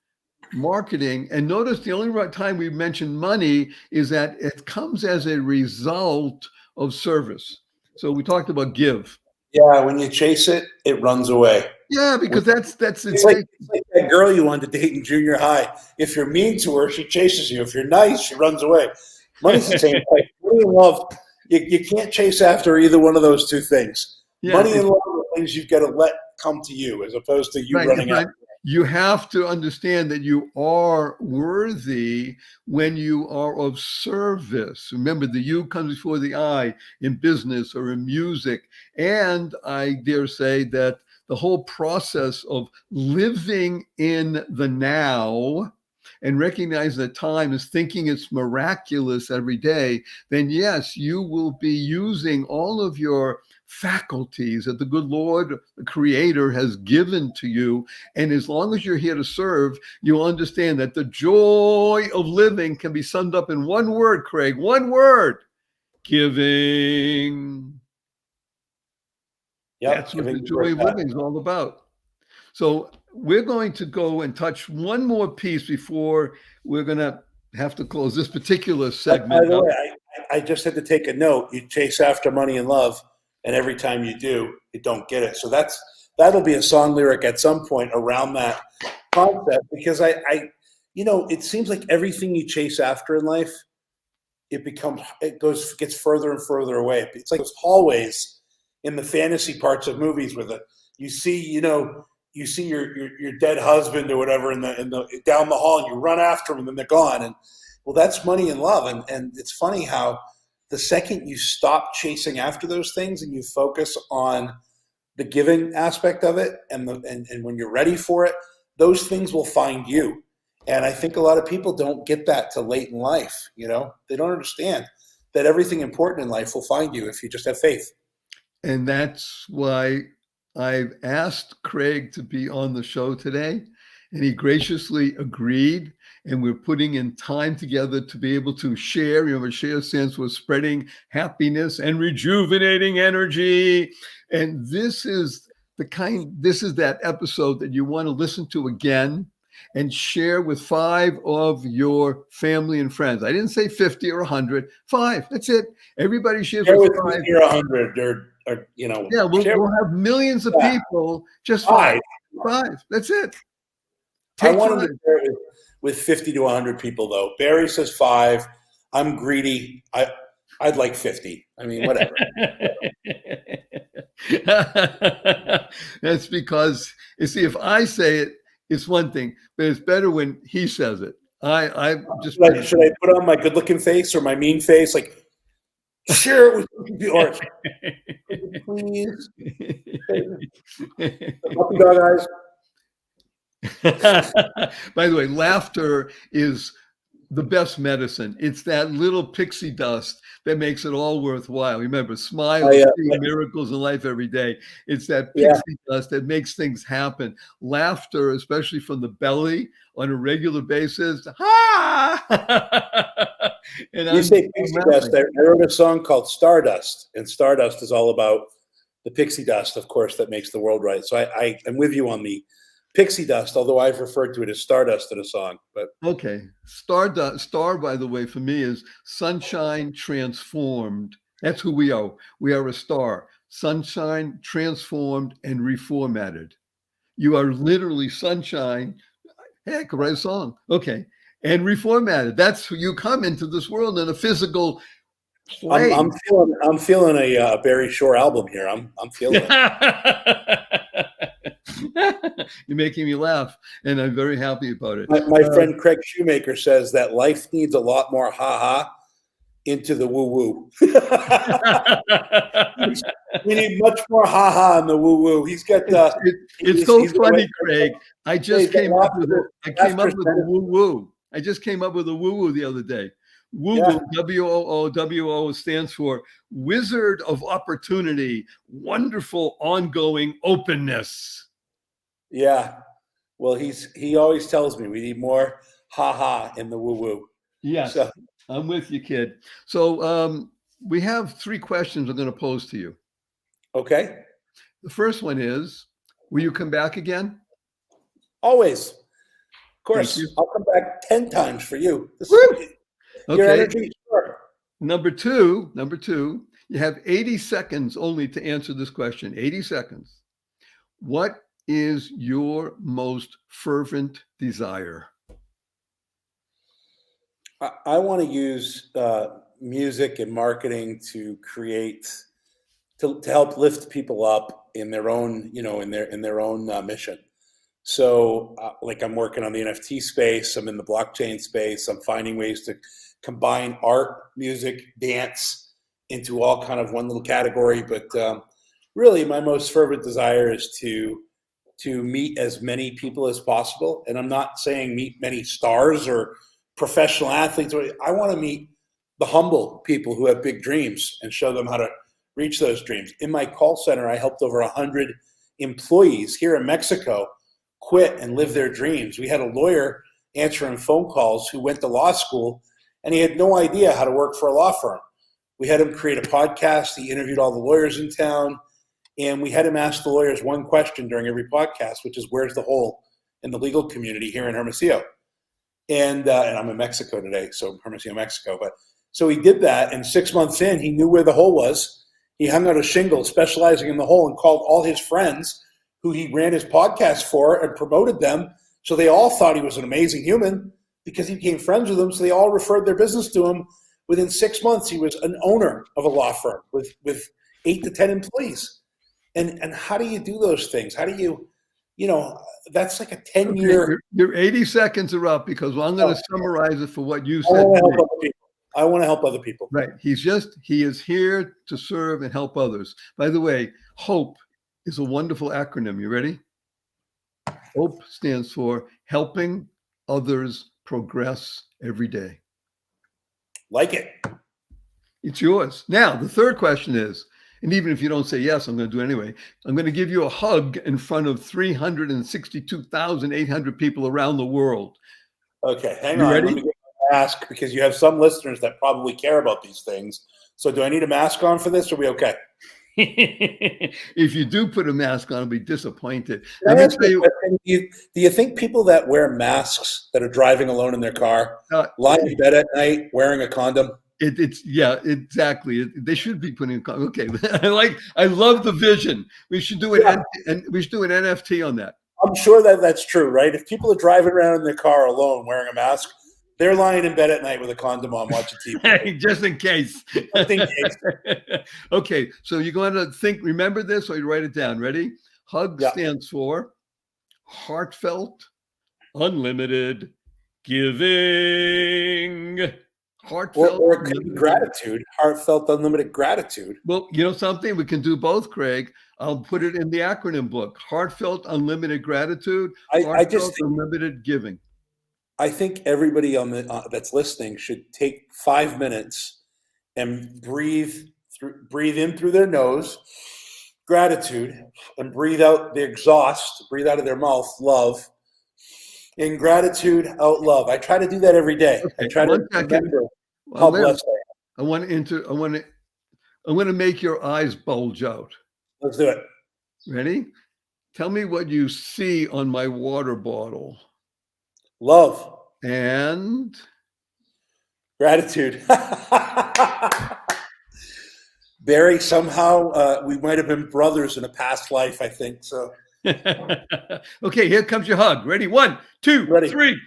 marketing. And notice the only time we mention money is that it comes as a result of service. So we talked about give. Yeah, when you chase it, it runs away. Yeah, because it's like that girl you wanted to date in junior high. If you're mean to her, she chases you. If you're nice, she runs away. Money's the same way. Money and love, you can't chase after either one of those two things. Yeah, money and love things you've got to let come to you as opposed to you Right, running out. but you have to understand that you are worthy when you are of service. Remember, the you comes before the I in business or in music. And I dare say that the whole process of living in the now and recognize that time is thinking it's miraculous every day, then yes, you will be using all of your faculties that the good Lord, the Creator, has given to you. And as long as you're here to serve, you'll understand that the joy of living can be summed up in one word, Craig, one word: giving. Yep, That's what the joy of living is all about. So we're going to go and touch one more piece before we're going to have to close this particular By segment the up. way, I just had to take a note. You chase after money and love, and every time you do, you don't get it. So that'll be a song lyric at some point around that concept, because it seems like everything you chase after in life, gets further and further away. It's like those hallways in the fantasy parts of movies where you see your dead husband or whatever in the down the hall, and you run after them and then they're gone. And well, that's money and love. And it's funny how the second you stop chasing after those things and you focus on the giving aspect of it, and when you're ready for it, those things will find you. And I think a lot of people don't get that till late in life. They don't understand that everything important in life will find you if you just have faith. And that's why I've asked Craig to be on the show today, and he graciously agreed. And we're putting in time together to be able to share. Share stands for spreading happiness and rejuvenating energy. And this is that episode that you want to listen to again and share with 5 of your family and friends. I didn't say 50 or 100, 5. That's it. Everybody shares Share with with 5. me or 100 or Yeah, we'll have millions of people. Just 5. 5. That's it. I want to share it with 50 to 100 people, though. Barry says 5. I'm greedy. I'd like 50. I mean, whatever. That's because, you see, if I say it, it's one thing, but it's better when he says it. I just should I put on my good-looking face or my mean face? Like, share it with people, or please. Puppy dog eyes. By the way, laughter is the best medicine. It's that little pixie dust that makes it all worthwhile. Remember, smile, see miracles in life every day. It's that pixie dust that makes things happen. Laughter, especially from the belly on a regular basis. And you say pixie dust. I wrote a song called Stardust, and Stardust is all about the pixie dust, of course, that makes the world right. So I am with you on the pixie dust, although I've referred to it as stardust in a song. But okay, stardust. Star, by the way, for me is sunshine transformed. That's who we are. We are a star. Sunshine transformed and reformatted. You are literally sunshine. Heck, write a song. Okay, and reformatted. That's who you come into this world in a physical play. I'm feeling a Barry Shore album here. I'm feeling it. You're making me laugh, and I'm very happy about it. My friend Craig Shoemaker says that life needs a lot more ha-ha into the woo-woo. We need much more ha-ha in the woo-woo. He's got it's so funny, Craig. I came up with a woo-woo. I just came up with a woo-woo the other day. Woo-woo, WOO stands for Wizard of Opportunity, Wonderful Ongoing Openness. Yeah. Well, he always tells me we need more ha-ha in the woo-woo. Yes, so. I'm with you, kid. So we have 3 questions I'm going to pose to you. Okay. The first one is, will you come back again? Always. Of course. I'll come back 10 times for you. Your okay. energy. Sure. Number two, you have 80 seconds only to answer this question. 80 seconds. What is your most fervent desire? I want to use music and marketing to help lift people up in their own, in their own mission. So like I'm working on the NFT space, I'm in the blockchain space, I'm finding ways to combine art, music, dance into all kind of one little category. But really my most fervent desire is to meet as many people as possible. And I'm not saying meet many stars or professional athletes. I want to meet the humble people who have big dreams and show them how to reach those dreams. In my call center, I helped over 100 employees here in Mexico quit and live their dreams. We had a lawyer answering phone calls who went to law school, and he had no idea how to work for a law firm. We had him create a podcast. He interviewed all the lawyers in town, and we had him ask the lawyers one question during every podcast, which is, where's the hole in the legal community here in Hermosillo? And I'm in Mexico today, so Hermosillo, Mexico. But so he did that, and 6 months in, he knew where the hole was. He hung out a shingle specializing in the hole and called all his friends who he ran his podcast for and promoted them. So they all thought he was an amazing human because he became friends with them. So they all referred their business to him. Within 6 months, he was an owner of a law firm with 8 to 10 employees. And how do you do those things? How do you, that's like a 10-year. Okay, your 80 seconds are up because I'm going to summarize it for what you said. I want to help other people. Right. He is here to serve and help others. By the way, HOPE is a wonderful acronym. You ready? HOPE stands for helping others progress every day. Like it. It's yours. Now, the third question is, and even if you don't say yes, I'm going to do it anyway. I'm going to give you a hug in front of 362,800 people around the world. Okay, hang on. Ready? Let me get my mask because you have some listeners that probably care about these things. So do I need a mask on for this, or are we okay? If you do put a mask on, I'll be disappointed. Do you think people that wear masks that are driving alone in their car, lie in bed at night wearing a condom? Yeah, exactly. They should be putting. Okay, I love the vision. We should do it, and we should do an NFT on that. I'm sure that's true, right? If people are driving around in their car alone wearing a mask, they're lying in bed at night with a condom on watching TV. Just in case. Just in case. Okay, so you're going to remember this, or you write it down. Ready? HUG stands for heartfelt, unlimited giving. Heartfelt or gratitude, heartfelt, unlimited gratitude. Well, you know something? We can do both, Craig. I'll put it in the acronym book. Heartfelt, unlimited gratitude. Heartfelt, unlimited giving. I think everybody on that's listening should take 5 minutes and breathe in through their nose, gratitude, and breathe out the exhaust, breathe out of their mouth, love. In gratitude, out love. I try to do that every day. Okay, I try to remember how blessed I am. I want to make your eyes bulge out. Let's do it. Ready? Tell me what you see on my water bottle. Love. And gratitude. Barry, somehow we might have been brothers in a past life, I think. So. Okay, here comes your hug. Ready? 1, 2, Ready. 3.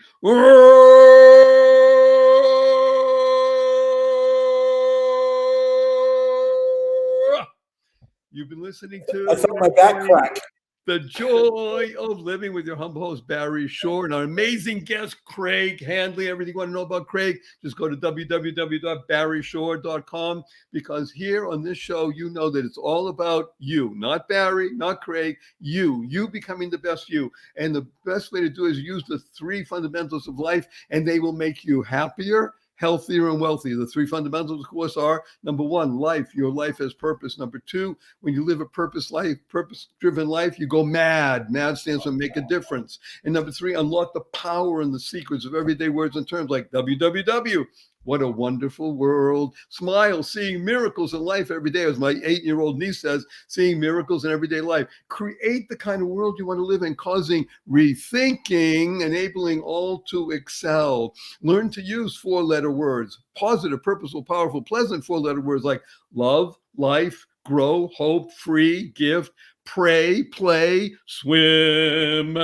You've been listening to I felt my back crack. The Joy of Living with your humble host, Barry Shore, and our amazing guest, Craig Handley. Everything you want to know about Craig, just go to www.barryshore.com, because here on this show, you know that it's all about you, not Barry, not Craig, you becoming the best you. And the best way to do it is use the 3 fundamentals of life, and they will make you happier, healthier, and wealthier. The 3 fundamentals, of course, are: number 1, life. Your life has purpose. Number 2, when you live a purpose-driven life, you go mad. Mad stands for make a difference. And number 3, unlock the power and the secrets of everyday words and terms like WWW. What a wonderful world. Smile, seeing miracles in life every day. As my 8-year-old niece says, seeing miracles in everyday life. Create the kind of world you want to live in, causing rethinking, enabling all to excel. Learn to use 4-letter words, positive, purposeful, powerful, pleasant 4-letter words like love, life, grow, hope, free, gift, pray, play, swim.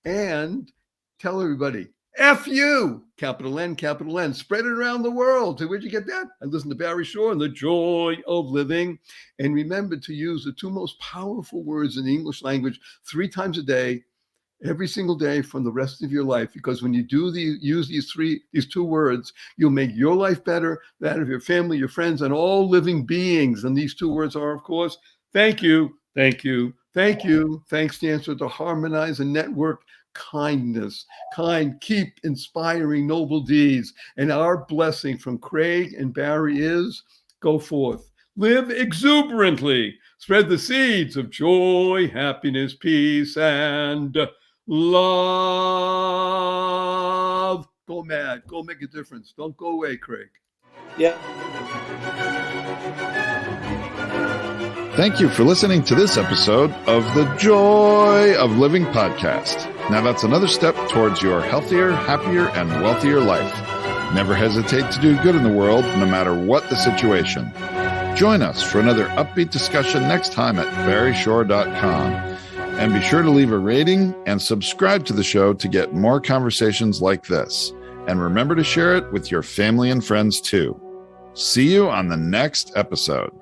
And tell everybody, F-U, capital N, capital N. Spread it around the world. So where'd you get that? I listen to Barry Shore and The Joy of Living. And remember to use the two most powerful words in the English language 3 times a day, every single day from the rest of your life. Because when you use these two words, you'll make your life better, that of your family, your friends, and all living beings. And these 2 words are, of course, thank you, thank you, thank you. Thanks stands for to harmonize and network kindness. Kind, keep inspiring noble deeds. And our blessing from Craig and Barry is go forth. Live exuberantly. Spread the seeds of joy, happiness, peace, and love. Go mad. Go make a difference. Don't go away, Craig. Yeah. Thank you for listening to this episode of the Joy of Living podcast. Now that's another step towards your healthier, happier, and wealthier life. Never hesitate to do good in the world, no matter what the situation. Join us for another upbeat discussion next time at barryshore.com. And be sure to leave a rating and subscribe to the show to get more conversations like this. And remember to share it with your family and friends too. See you on the next episode.